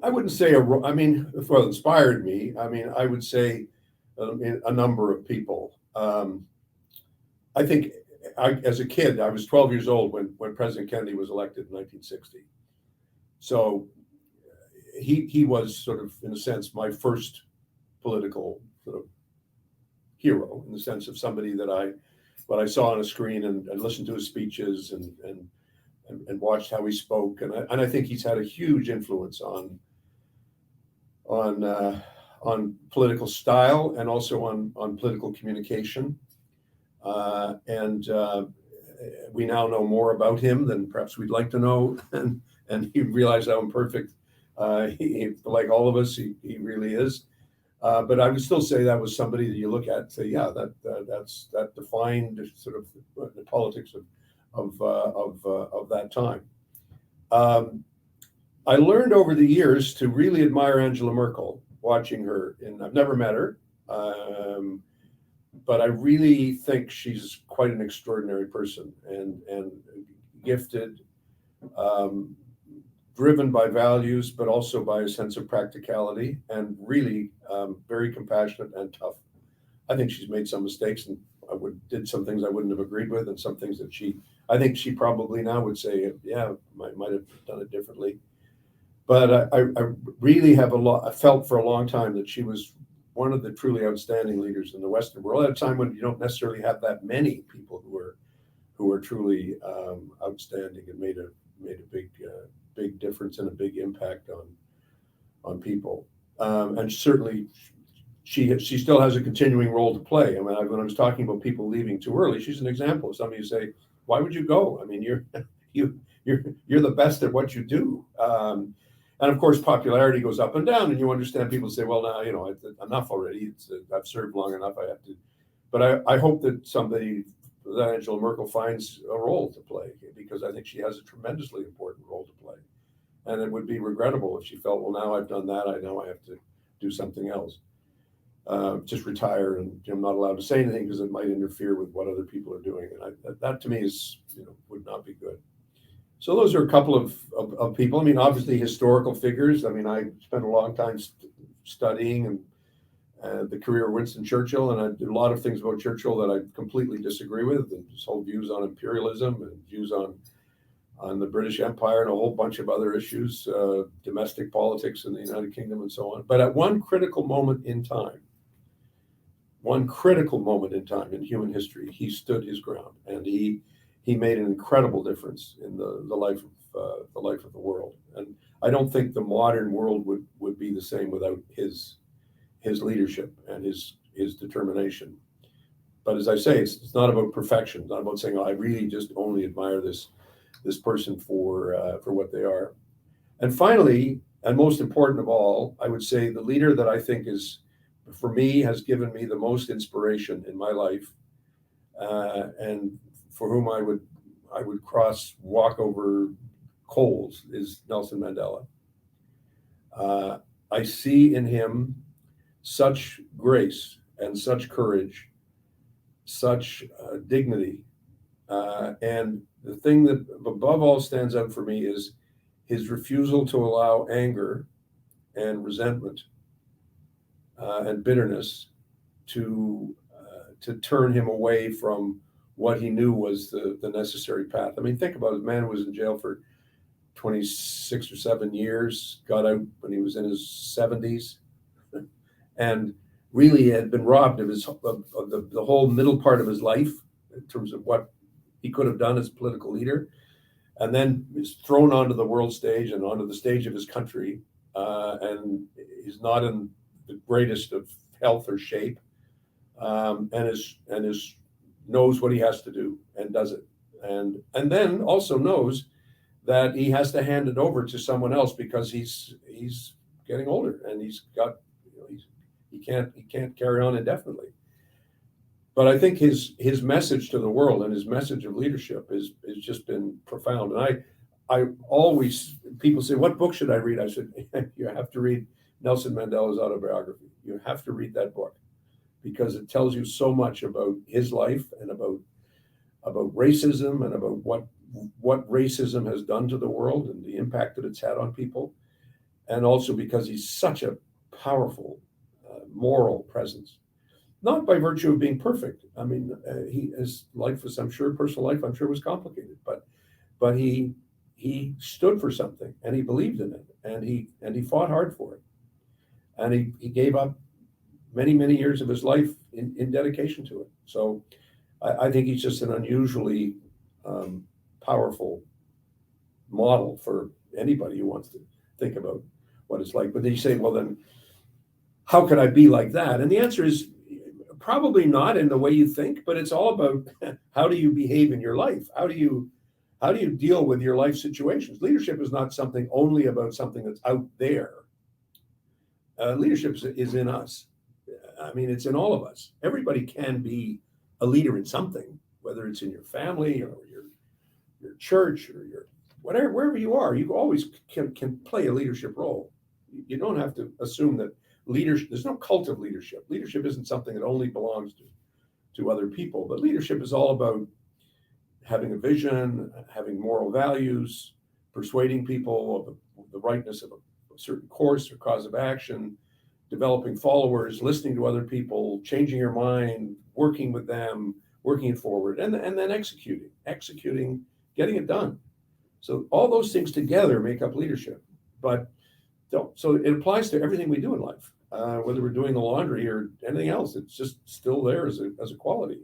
I wouldn't say I mean, well, inspired me. I mean, I would say a number of people. I think as a kid, I was 12 years old when President Kennedy was elected in 1960. So he was sort of, in a sense, my first political sort of hero, in the sense of somebody that I saw on a screen and listened to his speeches and watched how he spoke. And I think he's had a huge influence on political style and also on political communication. We now know more about him than perhaps we'd like to know, and you realize how imperfect, like all of us, he really is. But I would still say that was somebody that you look at and say, yeah, that defined sort of the politics of that time. I learned over the years to really admire Angela Merkel, watching her, and I've never met her, but I really think she's quite an extraordinary person and gifted, driven by values, but also by a sense of practicality, and really very compassionate and tough. I think she's made some mistakes, and did some things I wouldn't have agreed with, and some things that I think she probably now would say, yeah, might have done it differently. But I really have I felt for a long time that she was one of the truly outstanding leaders in the Western world at a time when you don't necessarily have that many people who are truly outstanding and made a big difference and a big impact on people. And certainly she still has a continuing role to play. I mean, when I was talking about people leaving too early, she's an example of somebody who say, why would you go? I mean, you're the best at what you do. And of course, popularity goes up and down, and you understand people say, well, now, enough already. I've served long enough. I have to. But I hope that that Angela Merkel finds a role to play, because I think she has a tremendously important role to play. And it would be regrettable if she felt, well, now I've done that, I know I have to do something else. Just retire, and I'm not allowed to say anything because it might interfere with what other people are doing. And that to me is, would not be good. So those are a couple of people. I mean, obviously historical figures. I mean, I spent a long time studying and the career of Winston Churchill, and I did a lot of things about Churchill that I completely disagree with, and his whole views on imperialism and views on the British Empire and a whole bunch of other issues, domestic politics in the United Kingdom and so on. But at one critical moment in time in human history, he stood his ground, and he made an incredible difference in the life of the world. And I don't think the modern world would be the same without his leadership and his determination. But as I say, it's not about perfection. It's not about saying, oh, I really just only admire this person for what they are. And finally, and most important of all, I would say the leader that I think for me, has given me the most inspiration in my life, and for whom I would walk over coals, is Nelson Mandela. I see in him such grace and such courage, such dignity, and the thing that above all stands out for me is his refusal to allow anger and resentment and bitterness to turn him away from what he knew was the necessary path. I mean, think about it. The man who was in jail for 26 or 7 years, got out when he was in his 70s, and really had been robbed of the whole middle part of his life in terms of what he could have done as a political leader, and then is thrown onto the world stage and onto the stage of his country, and he's not in the greatest of health or shape, and knows what he has to do and does it, and then also knows that he has to hand it over to someone else because he's getting older and he can't carry on indefinitely. But I think his message to the world and his message of leadership has just been profound. And I always, people say, what book should I read? I said, you have to read Nelson Mandela's autobiography. You have to read that book, because it tells you so much about his life and about racism and about what racism has done to the world and the impact that it's had on people. and also because he's such a powerful moral presence. Not by virtue of being perfect. I mean, his life was, I'm sure, personal life, I'm sure, was complicated, but he stood for something, and he believed in it, and he fought hard for it, and he gave up many years of his life in dedication to it. So I think he's just an unusually powerful model for anybody who wants to think about what it's like. But then you say, well, then how could I be like that? And the answer is probably not in the way you think, but it's all about how do you behave in your life? How do you deal with your life situations? Leadership is not something only about something that's out there. Leadership is in us. I mean, it's in all of us. Everybody can be a leader in something, whether it's in your family or your church or your whatever, wherever you are. You always can play a leadership role. You don't have to assume that leadership, there's no cult of leadership. Leadership isn't something that only belongs to other people, but leadership is all about having a vision, having moral values, persuading people of the rightness of a certain course or cause of action, developing followers, listening to other people, changing your mind, working with them, working it forward, and then executing, getting it done. So all those things together make up leadership. But so it applies to everything we do in life, whether we're doing the laundry or anything else. It's just still there as a quality.